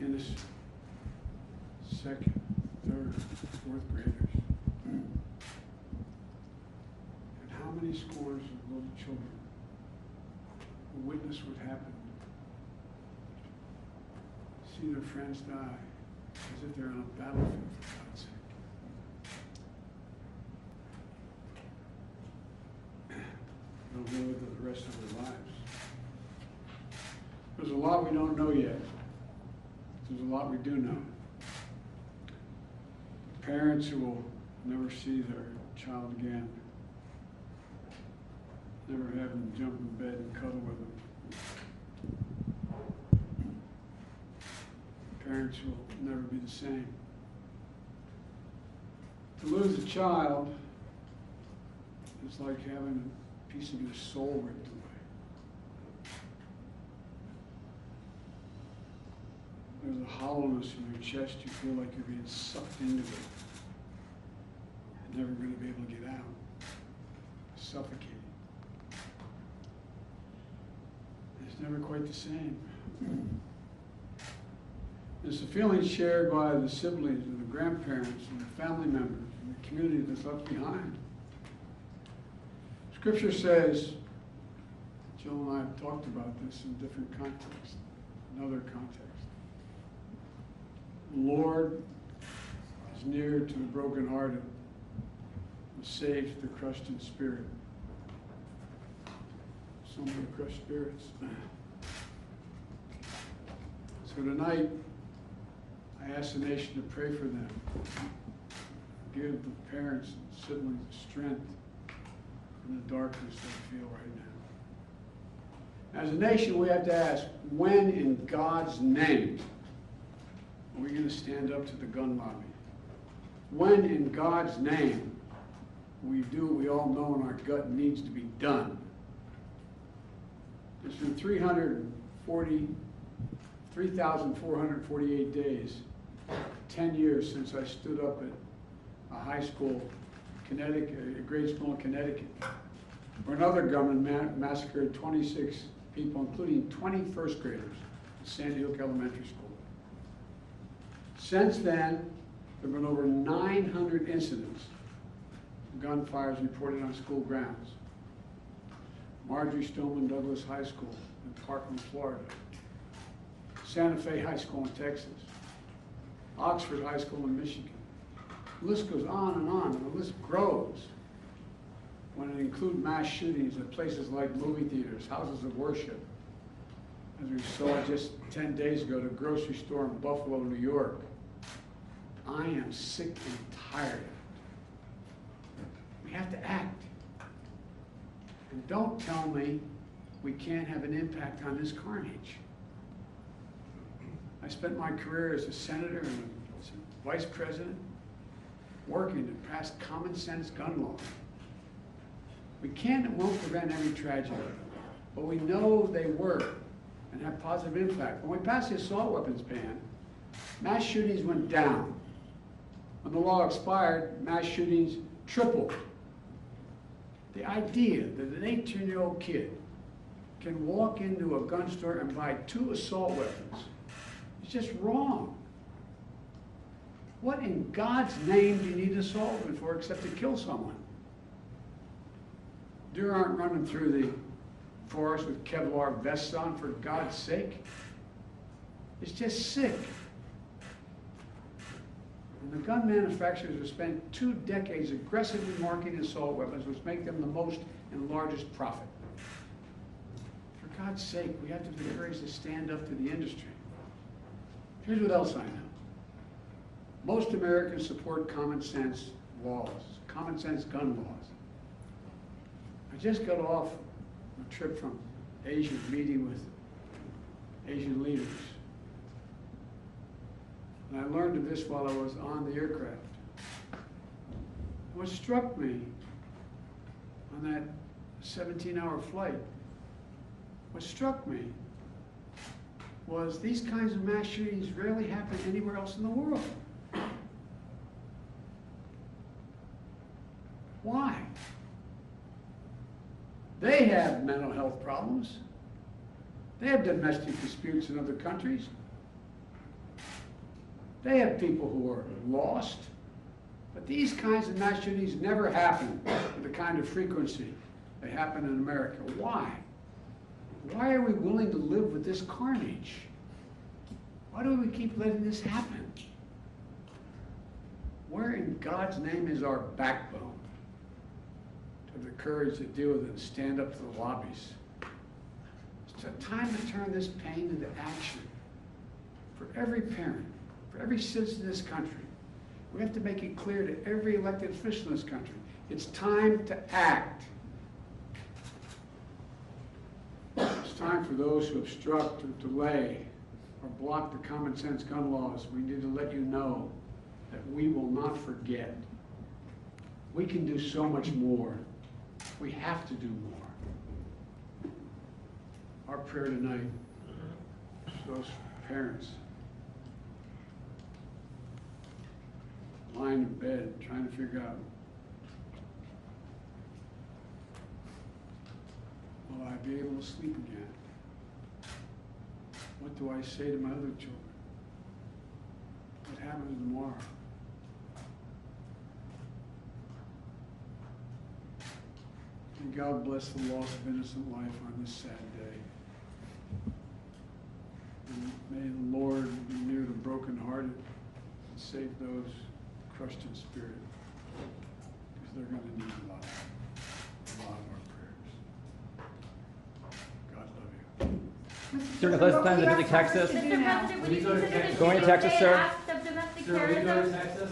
in this second, third, fourth graders. And how many scores of little children will witness what happened, see their friends die as if they're on a battlefield, for God's sake. They'll live with the rest of their lives. There's a lot we don't know yet. There's a lot we do know. Parents who will never see their child again, never have them jump in bed and cuddle with them. Parents who will never be the same. To lose a child is like having a piece of your soul ripped away. There's a hollowness in your chest. You feel like you're being sucked into it. You're never going to be able to get out. Suffocating. It's never quite the same. It's a feeling shared by the siblings and the grandparents and the family members and the community that's left behind. Scripture says, Jill and I have talked about this in different contexts, in other contexts. The Lord is near to the brokenhearted and saves the crushed in spirit. So many crushed spirits. So tonight, I ask the nation to pray for them. Give the parents and siblings the strength in the darkness they feel right now. As a nation, we have to ask, when in God's name are we going to stand up to the gun lobby? When in God's name we do what we all know in our gut needs to be done? It's been 3,448 days, 10 years since I stood up at a high school, Connecticut, a grade school in Connecticut, where another gunman massacred 26 people, including 20 first graders at Sandy Hook Elementary School. Since then, there have been over 900 incidents of gunfires reported on school grounds. Marjorie Stoneman Douglas High School in Parkland, Florida. Santa Fe High School in Texas. Oxford High School in Michigan. The list goes on, and the list grows when it includes mass shootings at places like movie theaters, houses of worship. As we saw just 10 days ago at a grocery store in Buffalo, New York. I am sick and tired of it. We have to act. And don't tell me we can't have an impact on this carnage. I spent my career as a senator and as a vice president working to pass common sense gun laws. We can't and won't prevent every tragedy, but we know they work and have positive impact. When we passed the assault weapons ban, mass shootings went down. When the law expired, mass shootings tripled. The idea that an 18-year-old kid can walk into a gun store and buy 2 assault weapons is just wrong. What in God's name do you need an assault weapon for except to kill someone? Deer aren't running through the forest with Kevlar vests on, for God's sake. It's just sick. And the gun manufacturers have spent 2 decades aggressively marketing assault weapons, which make them the most and largest profit. For God's sake, we have to be courage to stand up to the industry. Here's what else I know. Most Americans support common sense laws, common sense gun laws. I just got off a trip from Asia meeting with Asian leaders. And I learned of this while I was on the aircraft. What struck me on that 17-hour flight, what struck me was these kinds of mass shootings rarely happen anywhere else in the world. Why? They have mental health problems. They have domestic disputes in other countries. They have people who are lost. But these kinds of mass shootings never happen with the kind of frequency they happen in America. Why? Why are we willing to live with this carnage? Why do we keep letting this happen? Where in God's name is our backbone to have the courage to deal with it and stand up to the lobbies? It's a time to turn this pain into action for every parent, for every citizen in this country. We have to make it clear to every elected official in this country. It's time to act. It's time for those who obstruct or delay or block the common sense gun laws. We need to let you know that we will not forget. We can do so much more. We have to do more. Our prayer tonight is those parents lying in bed trying to figure out, will I be able to sleep again? What do I say to my other children? What happens tomorrow? And God bless the loss of innocent life on this sad day. And may the Lord be near the brokenhearted and save those crushed in spirit, because they're going to need a lot of our prayers. God love you. Sir, Nicholas, plan to visit Texas. Mr. President, would you consider the Going to shooting Texas, today sir? an act of domestic Sir, will you go to terrorism? Texas?